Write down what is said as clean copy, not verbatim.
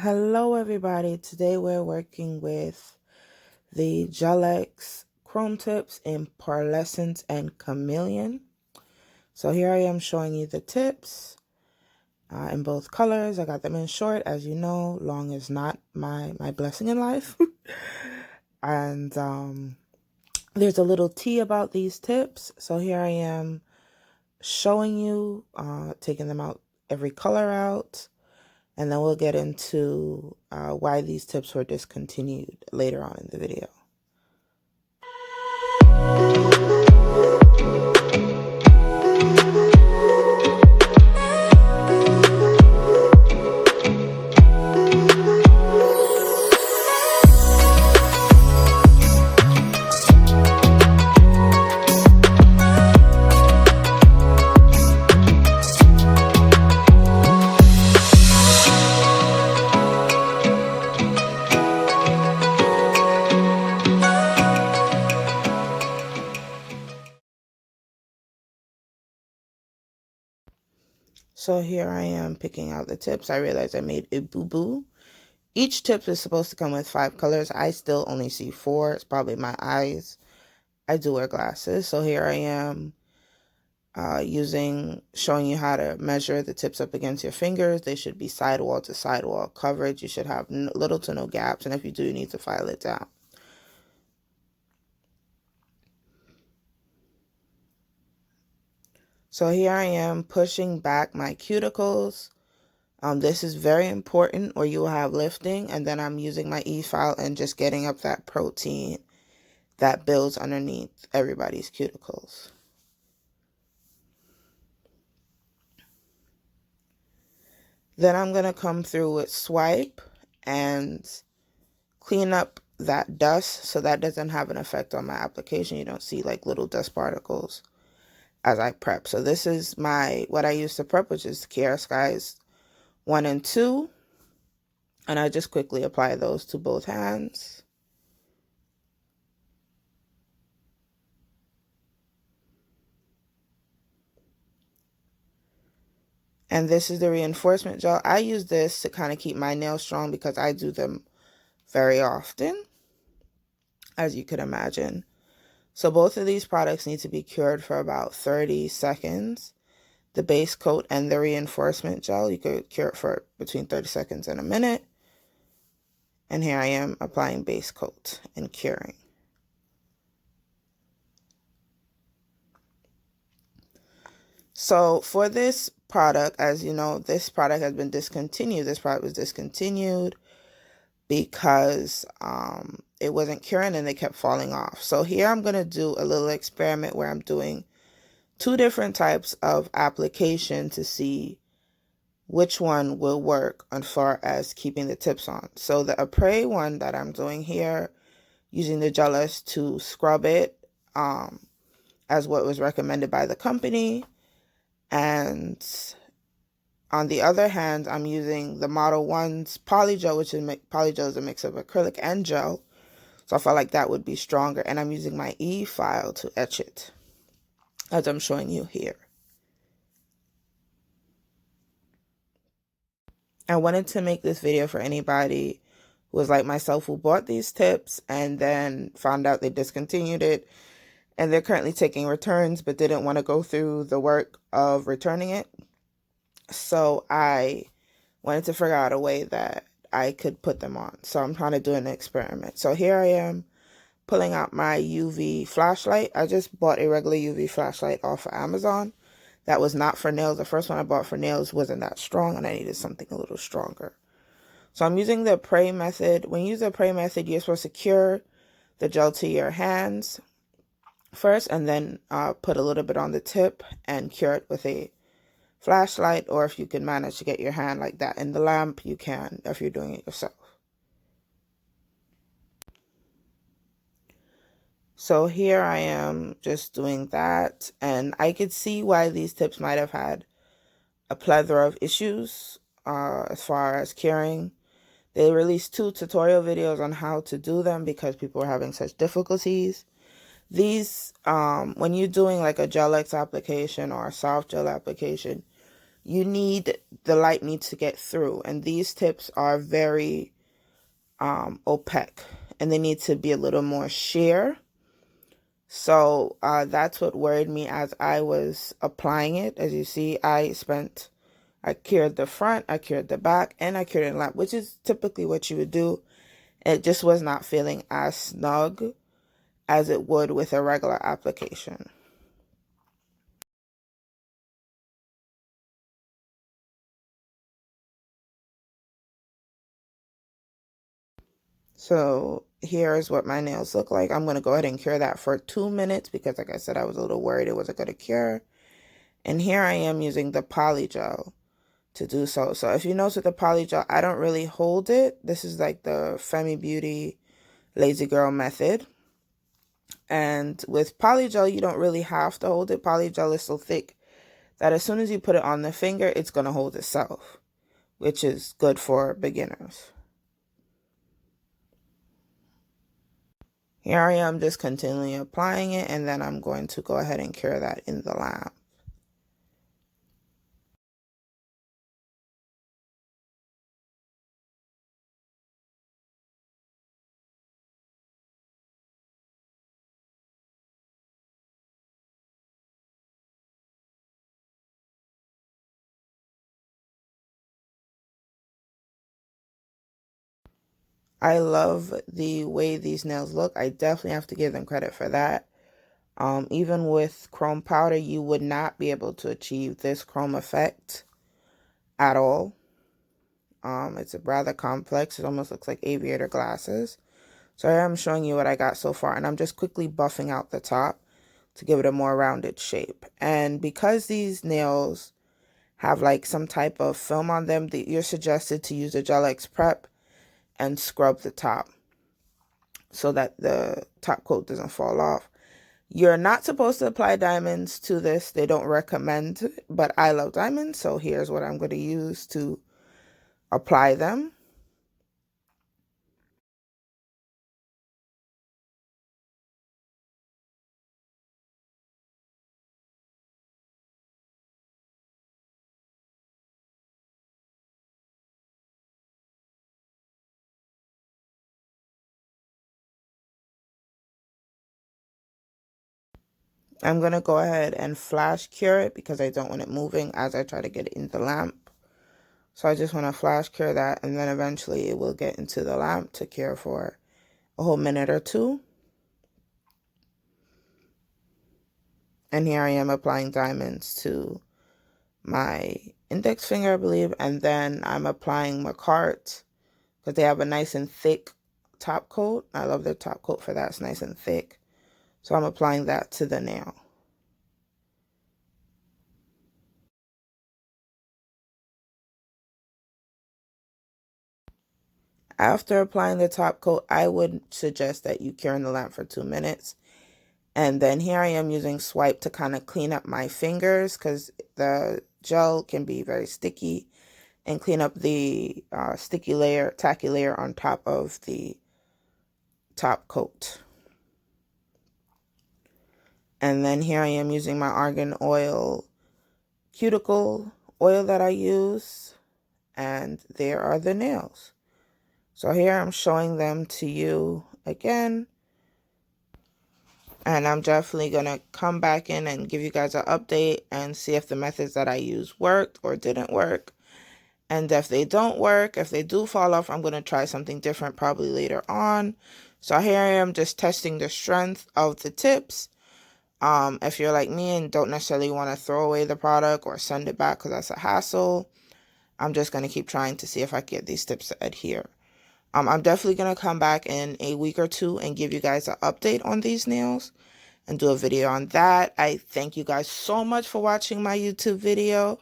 Hello everybody, today we're working with the gelex chrome tips in pearlescent and chameleon. So here I am showing you the tips in both colors. I got them in short, as you know. Long is not my blessing in life. And there's a little tea about these tips. So here I am showing you, taking them out, every color out. And then we'll get into why these tips were discontinued later on in the video. So here I am picking out the tips. I realized I made a boo-boo. Each tip is supposed to come with 5 colors. I still only see 4. It's probably my eyes. I do wear glasses. So here I am showing you how to measure the tips up against your fingers. They should be sidewall to sidewall coverage. You should have little to no gaps. And if you do, you need to file it down. So here I am pushing back my cuticles. This is very important or you will have lifting. And then I'm using my E-file and just getting up that protein that builds underneath everybody's cuticles. Then I'm going to come through with swipe and clean up that dust so that doesn't have an effect on my application. You don't see like little dust particles as I prep. So this is what I use to prep, which is Kiara Skies 1 and 2. And I just quickly apply those to both hands. And this is the reinforcement gel. I use this to kind of keep my nails strong because I do them very often, as you could imagine. So both of these products need to be cured for about 30 seconds. The base coat and the reinforcement gel, you could cure it for between 30 seconds and a minute. And here I am applying base coat and curing. So for this product, as you know, this product has been discontinued. This product was discontinued because it wasn't curing and they kept falling off. So here I'm going to do a little experiment where I'm doing 2 different types of application to see which one will work as far as keeping the tips on. So the Apres one that I'm doing here, using the gelex to scrub it as what was recommended by the company. And on the other hand, I'm using the Model 1's polygel, which is polygel is a mix of acrylic and gel. So I felt like that would be stronger. And I'm using my E-file to etch it, as I'm showing you here. I wanted to make this video for anybody who was like myself, who bought these tips and then found out they discontinued it. And they're currently taking returns, but didn't want to go through the work of returning it. So I wanted to figure out a way that I could put them on. So I'm trying to do an experiment. So here I am pulling out my UV flashlight. I just bought a regular UV flashlight off of Amazon. That was not for nails. The first one I bought for nails wasn't that strong and I needed something a little stronger. So I'm using the Apres method. When you use the Apres method, you're supposed to cure the gel to your hands first and then put a little bit on the tip and cure it with a flashlight, or if you can manage to get your hand like that in the lamp, you can if you're doing it yourself. So here I am just doing that, and I could see why these tips might have had a plethora of issues as far as curing. They released 2 tutorial videos on how to do them because people were having such difficulties. These, when you're doing like a gelex application or a soft gel application, the light needs to get through. And these tips are very opaque, and they need to be a little more sheer. So that's what worried me as I was applying it. As you see, I cured the front, I cured the back, and I cured the lap, which is typically what you would do. It just was not feeling as snug as it would with a regular application. So here's what my nails look like. I'm going to go ahead and cure that for 2 minutes because, like I said, I was a little worried it wasn't going to cure. And here I am using the polygel to do so. So if you notice with the polygel, I don't really hold it. This is like the Femi Beauty Lazy Girl method. And with polygel, you don't really have to hold it. Polygel is so thick that as soon as you put it on the finger, it's going to hold itself, which is good for beginners. Here I am just continually applying it, and then I'm going to go ahead and cure that in the lamp. I love the way these nails look. I definitely have to give them credit for that. Even with chrome powder, you would not be able to achieve this chrome effect at all. It's a rather complex. It almost looks like aviator glasses. So here I'm showing you what I got so far, and I'm just quickly buffing out the top to give it a more rounded shape. And because these nails have like some type of film on them, you're suggested to use a gelex prep and scrub the top so that the top coat doesn't fall off. You're not supposed to apply diamonds to this. They don't recommend, but I love diamonds, so here's what I'm going to use to apply them. I'm going to go ahead and flash cure it because I don't want it moving as I try to get it in the lamp. So I just want to flash cure that, and then eventually it will get into the lamp to cure for a whole minute or two. And here I am applying diamonds to my index finger, I believe, and then I'm applying Macart because they have a nice and thick top coat. I love their top coat for that. It's nice and thick. So I'm applying that to the nail. After applying the top coat, I would suggest that you cure in the lamp for 2 minutes. And then here I am using swipe to kind of clean up my fingers because the gel can be very sticky, and clean up the sticky layer, tacky layer on top of the top coat. And then here I am using my argan oil cuticle oil that I use, and there are the nails. So here I'm showing them to you again, and I'm definitely going to come back in and give you guys an update and see if the methods that I used worked or didn't work. And if they don't work, if they do fall off, I'm going to try something different probably later on. So here I am just testing the strength of the tips. If you're like me and don't necessarily want to throw away the product or send it back because that's a hassle, I'm just going to keep trying to see if I can get these tips to adhere. I'm definitely going to come back in a week or two and give you guys an update on these nails and do a video on that. I thank you guys so much for watching my YouTube video.